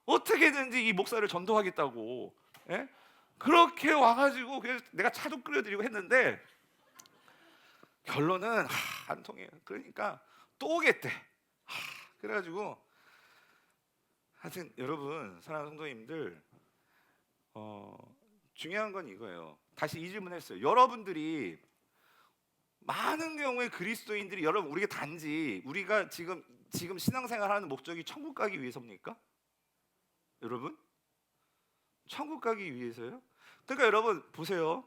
어떻게든지 이 목사를 전도하겠다고 그렇게 와가지고, 그래서 내가 차도 끓여드리고 했는데 결론은 안 통해요. 그러니까 또 오겠대. 그래가지고 하여튼 여러분, 사랑하는 성도님들, 중요한 건 이거예요. 다시 이 질문했어요. 여러분들이 많은 경우에 그리스도인들이, 여러분, 우리가 지금 신앙생활하는 목적이 천국 가기 위해서입니까? 여러분, 천국 가기 위해서요? 그러니까 여러분 보세요.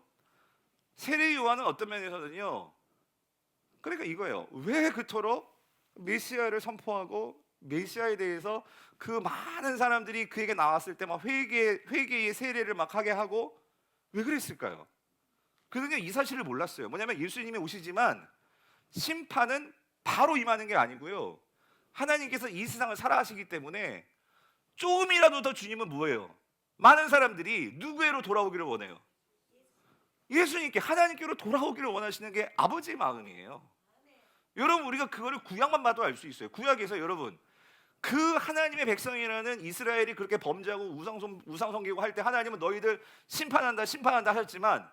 세례 요한은 어떤 면에서는요, 그러니까 이거예요. 왜 그토록 메시아를 선포하고 메시아에 대해서 그 많은 사람들이 그에게 나왔을 때 막 회개의 세례를 막 하게 하고, 왜 그랬을까요? 그들은 이 사실을 몰랐어요. 뭐냐면, 예수님이 오시지만 심판은 바로 임하는 게 아니고요, 하나님께서 이 세상을 살아가시기 때문에 조금이라도 더 주님은 뭐예요? 많은 사람들이 누구에로 돌아오기를 원해요? 예수님께, 하나님께로 돌아오기를 원하시는 게 아버지의 마음이에요. 여러분, 우리가 그거를 구약만 봐도 알 수 있어요. 구약에서 여러분, 그 하나님의 백성이라는 이스라엘이 그렇게 범죄하고 우상 섬기고 할 때 하나님은 너희들 심판한다 하셨지만,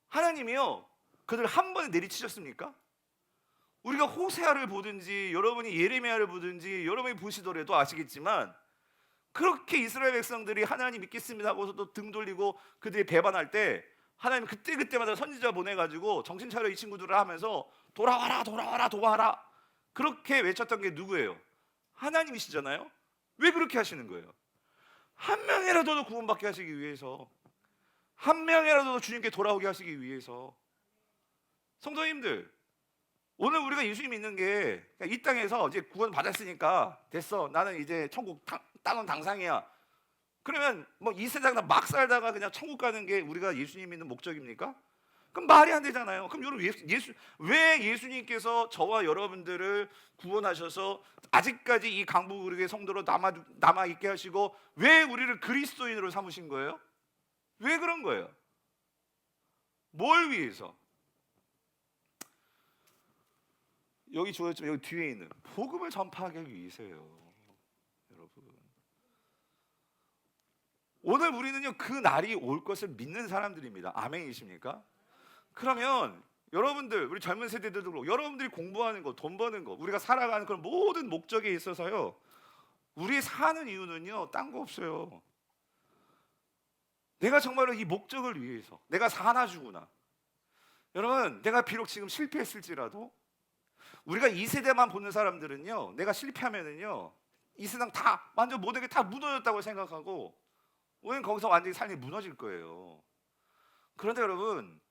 하나님이요, 그들 한 번에 내리치셨습니까? 우리가 호세아를 보든지 여러분이 예레미야를 보든지 여러분이 보시더라도 아시겠지만, 그렇게 이스라엘 백성들이 하나님 믿겠습니다 하고서도 등 돌리고 그들이 배반할 때, 하나님 그때마다 선지자 보내가지고 정신 차려 이 친구들을 하면서 돌아와라 그렇게 외쳤던 게 누구예요? 하나님이시잖아요. 왜 그렇게 하시는 거예요? 한 명이라도 구원받게 하시기 위해서, 한 명이라도 주님께 돌아오게 하시기 위해서. 성도님들, 오늘 우리가 예수님 믿는 게, 이 땅에서 이제 구원 받았으니까 됐어, 나는 이제 천국 땅은 당상이야, 그러면 뭐 이 세상 다 막 살다가 그냥 천국 가는 게 우리가 예수님 믿는 목적입니까? 그럼 말이 안 되잖아요. 그럼 여러분, 왜 예수님께서 저와 여러분들을 구원하셔서 아직까지 이 강북의 성도로 남아 있게 하시고, 왜 우리를 그리스도인으로 삼으신 거예요? 왜 그런 거예요? 뭘 위해서? 여기 주어졌지만 여기 뒤에 있는 복음을 전파하기 위해서요. 여러분, 오늘 우리는요, 그 날이 올 것을 믿는 사람들입니다. 아멘이십니까? 그러면 여러분들, 우리 젊은 세대들도 그렇고, 여러분들이 공부하는 거, 돈 버는 거, 우리가 살아가는 그런 모든 목적에 있어서요, 우리 사는 이유는요, 딴 거 없어요. 내가 정말로 이 목적을 위해서 내가 사나 죽으나, 여러분 내가 비록 지금 실패했을지라도 우리가 이 세대만 보는 사람들은요, 내가 실패하면은요 이 세상 다 완전 모든 게 다 무너졌다고 생각하고 우리는 거기서 완전히 삶이 무너질 거예요. 그런데 여러분,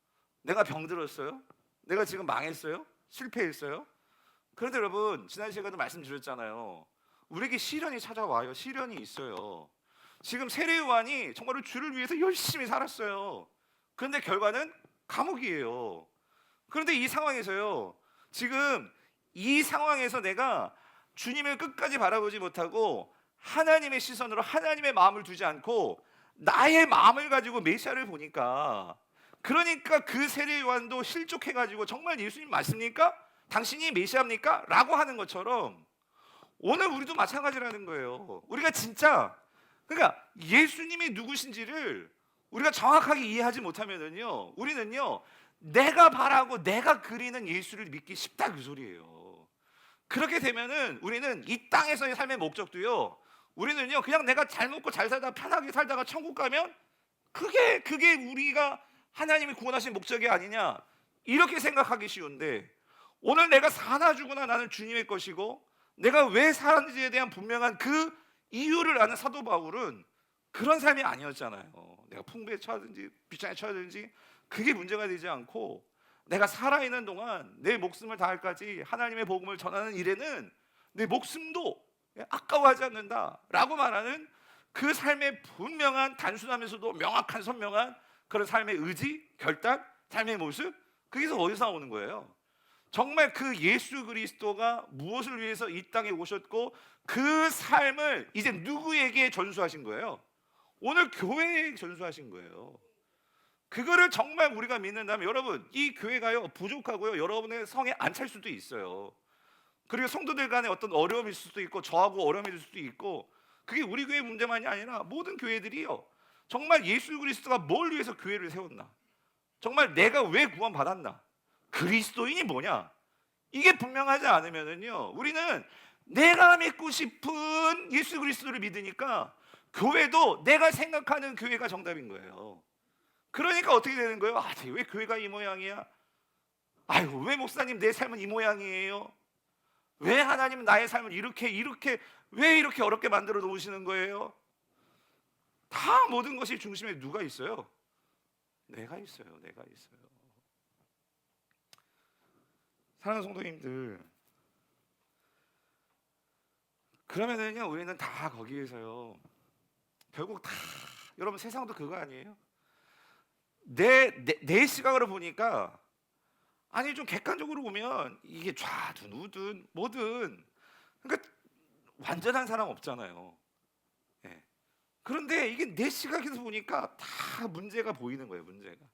내가 병들었어요? 내가 지금 망했어요? 실패했어요? 그런데 여러분, 지난 시간에도 말씀드렸잖아요. 우리에게 시련이 찾아와요. 시련이 있어요. 지금 세례 요한이 정말로 주를 위해서 열심히 살았어요. 그런데 결과는 감옥이에요. 그런데 이 상황에서요, 지금 이 상황에서 내가 주님을 끝까지 바라보지 못하고 하나님의 시선으로 하나님의 마음을 두지 않고 나의 마음을 가지고 메시아를 보니까, 그러니까 그 세례 요한도 실족해가지고 정말 예수님 맞습니까? 당신이 메시아입니까? 라고 하는 것처럼 오늘 우리도 마찬가지라는 거예요. 우리가 진짜, 그러니까 예수님이 누구신지를 우리가 정확하게 이해하지 못하면은요, 우리는요 내가 바라고 내가 그리는 예수를 믿기 쉽다 그 소리예요. 그렇게 되면은 우리는 이 땅에서의 삶의 목적도요, 우리는요 그냥 내가 잘 먹고 잘 살다 편하게 살다가 천국 가면 그게 우리가 하나님이 구원하신 목적이 아니냐, 이렇게 생각하기 쉬운데, 오늘 내가 사나 죽으나 나는 주님의 것이고 내가 왜 살았는지에 대한 분명한 그 이유를 아는 사도 바울은 그런 삶이 아니었잖아요. 내가 풍부에 처하든지 비천에 처하든지 그게 문제가 되지 않고, 내가 살아있는 동안 내 목숨을 다할까지 하나님의 복음을 전하는 일에는 내 목숨도 아까워하지 않는다라고 말하는 그 삶의 분명한, 단순하면서도 명확한 선명한 그런 삶의 의지, 결단, 삶의 모습, 그게 어디서 나오는 거예요? 정말 그 예수 그리스도가 무엇을 위해서 이 땅에 오셨고 그 삶을 이제 누구에게 전수하신 거예요? 오늘 교회에 전수하신 거예요. 그거를 정말 우리가 믿는다면, 여러분 이 교회가요 부족하고요 여러분의 성에 안 찰 수도 있어요. 그리고 성도들 간에 어떤 어려움일 수도 있고 저하고 어려움일 수도 있고, 그게 우리 교회 문제만이 아니라 모든 교회들이요, 정말 예수 그리스도가 뭘 위해서 교회를 세웠나, 정말 내가 왜 구원받았나, 그리스도인이 뭐냐, 이게 분명하지 않으면은요 우리는 내가 믿고 싶은 예수 그리스도를 믿으니까 교회도 내가 생각하는 교회가 정답인 거예요. 그러니까 어떻게 되는 거예요? 아, 왜 교회가 이 모양이야? 아이고, 왜 목사님 내 삶은 이 모양이에요? 왜 하나님 나의 삶을 이렇게 왜 이렇게 어렵게 만들어 놓으시는 거예요? 다 모든 것이 중심에 누가 있어요? 내가 있어요. 내가 있어요. 사랑하는 성도님들, 그러면은요 우리는 다 거기에서요 결국 다, 여러분 세상도 그거 아니에요? 내 시각으로 보니까, 아니 좀 객관적으로 보면 이게 좌든 우든 뭐든, 그러니까 완전한 사람 없잖아요. 예. 그런데 이게 내 시각에서 보니까 다 문제가 보이는 거예요. 문제가.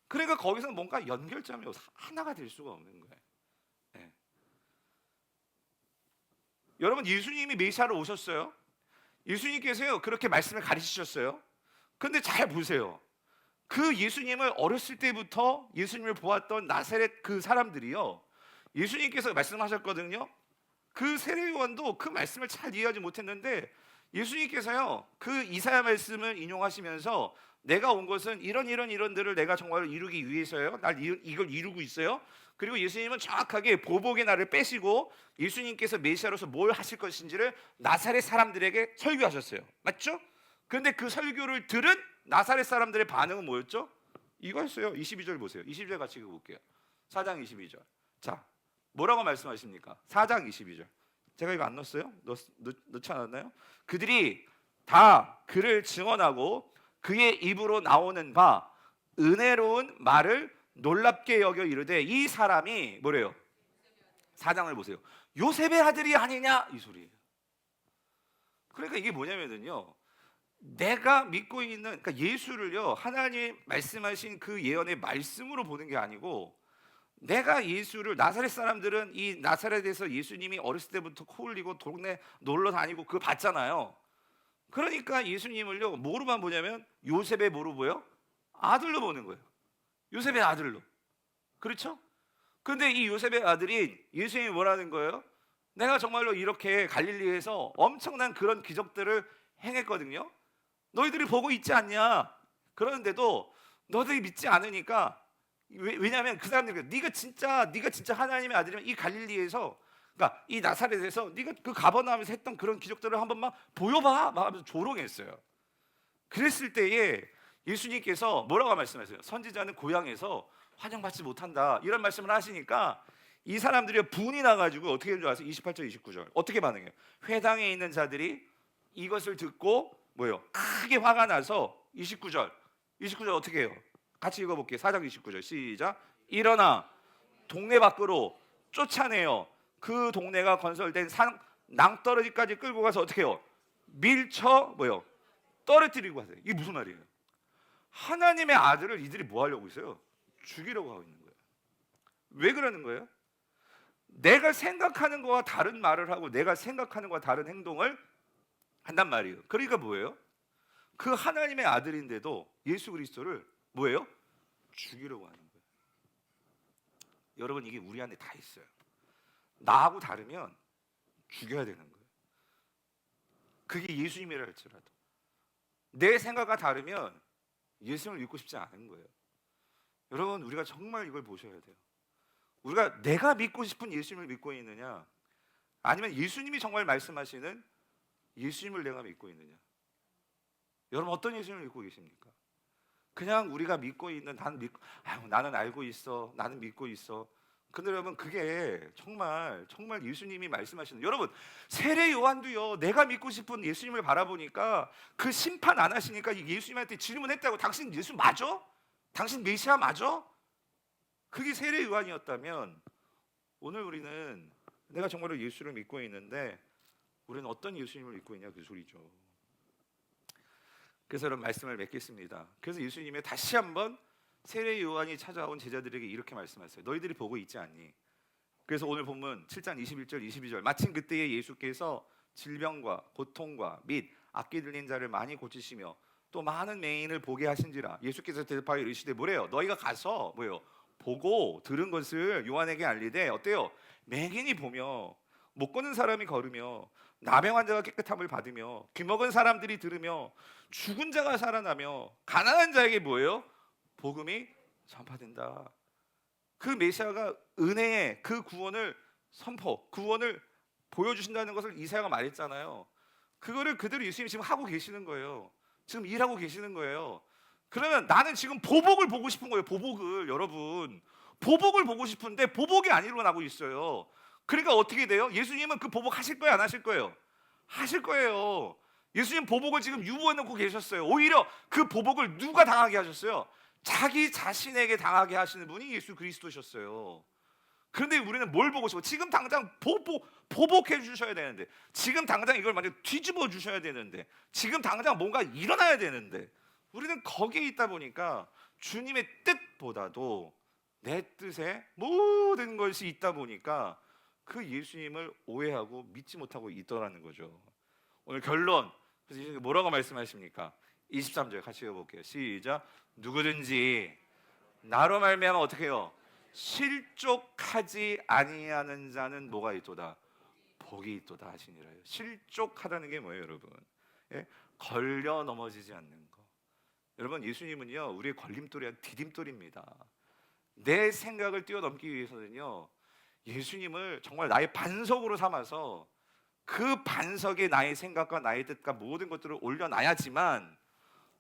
그러니까 거기서 뭔가 연결점이 하나가 될 수가 없는 거예요. 예. 여러분 예수님이 메시아로 오셨어요. 예수님께서요 그렇게 말씀을 가르치셨어요. 근데 잘 보세요. 그 예수님을 어렸을 때부터 예수님을 보았던 나사렛 그 사람들이요, 예수님께서 말씀하셨거든요. 그 세례 요한도 그 말씀을 잘 이해하지 못했는데 예수님께서요 그 이사야 말씀을 인용하시면서 내가 온 것은 이런 일들을 내가 정말 이루기 위해서요, 이걸 이루고 있어요. 그리고 예수님은 정확하게 보복의 날을 빼시고 예수님께서 메시아로서 뭘 하실 것인지를 나사렛 사람들에게 설교하셨어요. 맞죠? 그런데 그 설교를 들은 나사렛 사람들의 반응은 뭐였죠? 이거였어요. 22절 보세요. 22절 같이 읽어볼게요. 4장 22절. 자, 뭐라고 말씀하십니까? 4장 22절. 제가 이거 안 넣었어요? 넣지 않았나요? 그들이 다 그를 증언하고 그의 입으로 나오는 바 은혜로운 말을 놀랍게 여겨 이르되 이 사람이 뭐래요? 4장을 보세요. 요셉의 아들이 아니냐 이 소리예요. 그러니까 이게 뭐냐면요, 내가 믿고 있는, 그러니까 예수를요 하나님 말씀하신 그 예언의 말씀으로 보는 게 아니고, 내가 예수를, 나사렛 사람들은 이 나사렛에서 예수님이 어렸을 때부터 코 흘리고 동네 놀러 다니고 그거 봤잖아요. 그러니까 예수님을요 뭐로만 보냐면 요셉의 뭐로 보여? 아들로 보는 거예요. 요셉의 아들로. 그렇죠? 근데 이 요셉의 아들이 예수님이 뭐라는 거예요? 내가 정말로 이렇게 갈릴리에서 엄청난 그런 기적들을 행했거든요. 너희들이 보고 있지 않냐? 그런데도 너들이 믿지 않으니까 왜냐하면 그 사람들이 네가 진짜 하나님의 아들이면 이 갈릴리에서 그러니까 이 나사렛에서 네가 그 가버나움에서 했던 그런 기적들을 한번 막 보여봐 막 하면서 조롱했어요. 그랬을 때에 예수님께서 뭐라고 말씀하세요? 선지자는 고향에서 환영받지 못한다 이런 말씀을 하시니까 이 사람들이 분이 나가지고 어떻게 된 줄 아세요? 28절 29절 어떻게 반응해요? 회당에 있는 자들이 이것을 듣고 뭐예요? 크게 화가 나서 29절 어떻게 해요? 같이 읽어볼게요. 4장 29절 시작. 일어나 동네 밖으로 쫓아내요. 그 동네가 건설된 산 낭떠러지까지 끌고 가서 어떻게 해요? 밀쳐 뭐요? 떨어뜨리고 하세요. 이게 무슨 말이에요? 하나님의 아들을 이들이 뭐 하려고 있어요? 죽이려고 하고 있는 거예요. 왜 그러는 거예요? 내가 생각하는 거와 다른 말을 하고 내가 생각하는 거와 다른 행동을 한단 말이에요. 그러니까 뭐예요? 그 하나님의 아들인데도 예수 그리스도를 뭐예요? 죽이려고 하는 거예요. 여러분 이게 우리 안에 다 있어요. 나하고 다르면 죽여야 되는 거예요. 그게 예수님이라 할지라도 내 생각과 다르면 예수님을 믿고 싶지 않은 거예요. 여러분 우리가 정말 이걸 보셔야 돼요. 우리가 내가 믿고 싶은 예수님을 믿고 있느냐 아니면 예수님이 정말 말씀하시는 예수님을 내가 믿고 있느냐. 여러분 어떤 예수님을 믿고 계십니까? 그냥 우리가 믿고 있는 나는 알고 있어 나는 믿고 있어. 근데 여러분 그게 정말 예수님이 말씀하시는 여러분 세례 요한도요 내가 믿고 싶은 예수님을 바라보니까 그 심판 안 하시니까 예수님한테 질문했다고 당신 예수 맞아? 당신 메시아 맞아? 그게 세례 요한이었다면 오늘 우리는 내가 정말로 예수를 믿고 있는데 우리는 어떤 예수님을 믿고 있냐 그 소리죠. 그래서 여러분 말씀을 맺겠습니다. 그래서 예수님이 다시 한번 세례 요한이 찾아온 제자들에게 이렇게 말씀하세요. 너희들이 보고 있지 않니? 그래서 오늘 본문 7장 21절 22절 마침 그때에 예수께서 질병과 고통과 및 악기 들린 자를 많이 고치시며 또 많은 맹인을 보게 하신지라. 예수께서 대답하여 이르시되 뭐래요? 너희가 가서 뭐예요? 보고 들은 것을 요한에게 알리되 어때요? 맹인이 보며 못 걷는 사람이 걸으며 나병 환자가 깨끗함을 받으며 귀먹은 사람들이 들으며 죽은 자가 살아나며 가난한 자에게 뭐예요? 복음이 전파된다. 그 메시아가 은혜의 그 구원을 구원을 보여주신다는 것을 이사야가 말했잖아요. 그거를 그대로 예수님이 지금 하고 계시는 거예요. 지금 일하고 계시는 거예요. 그러면 나는 지금 보복을 보고 싶은 거예요. 보복을 여러분 보복을 보고 싶은데 보복이 안 일어나고 있어요. 그러니까 어떻게 돼요? 예수님은 그 보복 하실 거예요? 안 하실 거예요? 하실 거예요. 예수님 보복을 지금 유보해 놓고 계셨어요. 오히려 그 보복을 누가 당하게 하셨어요? 자기 자신에게 당하게 하시는 분이 예수 그리스도셨어요. 그런데 우리는 뭘 보고 싶어? 지금 당장 보복해 주셔야 되는데 지금 당장 이걸 완전 뒤집어 주셔야 되는데 지금 당장 뭔가 일어나야 되는데 우리는 거기에 있다 보니까 주님의 뜻보다도 내 뜻에 모든 것이 있다 보니까 그 예수님을 오해하고 믿지 못하고 있더라는 거죠. 오늘 결론 그래서 뭐라고 말씀하십니까? 23절 같이 읽어볼게요. 시작. 누구든지 나로 말미암아 어떻게 해요? 실족하지 아니하는 자는 뭐가 있도다? 복이 있도다 하시니라요. 실족하다는 게 뭐예요 여러분? 예? 걸려 넘어지지 않는 거. 여러분 예수님은요 우리의 걸림돌이 아니라 디딤돌입니다. 내 생각을 뛰어넘기 위해서는요 예수님을 정말 나의 반석으로 삼아서 그 반석에 나의 생각과 나의 뜻과 모든 것들을 올려놔야지만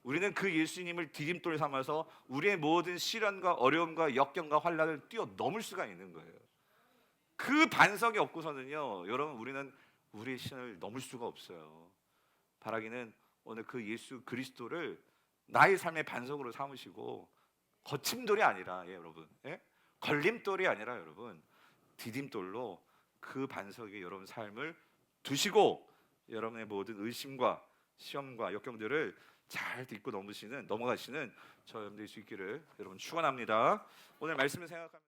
우리는 그 예수님을 디딤돌 삼아서 우리의 모든 시련과 어려움과 역경과 환난을 뛰어넘을 수가 있는 거예요. 그 반석이 없고서는요 여러분 우리는 우리의 시련을 넘을 수가 없어요. 바라기는 오늘 그 예수 그리스도를 나의 삶의 반석으로 삼으시고 거침돌이 아니라 여러분 걸림돌이 아니라 여러분 디딤돌로 그 반석에 여러분 삶을 두시고 여러분의 모든 의심과 시험과 역경들을 잘 딛고 넘어가시는 저 여러분 될 수 있기를 여러분 축원합니다. 오늘 말씀을 생각하면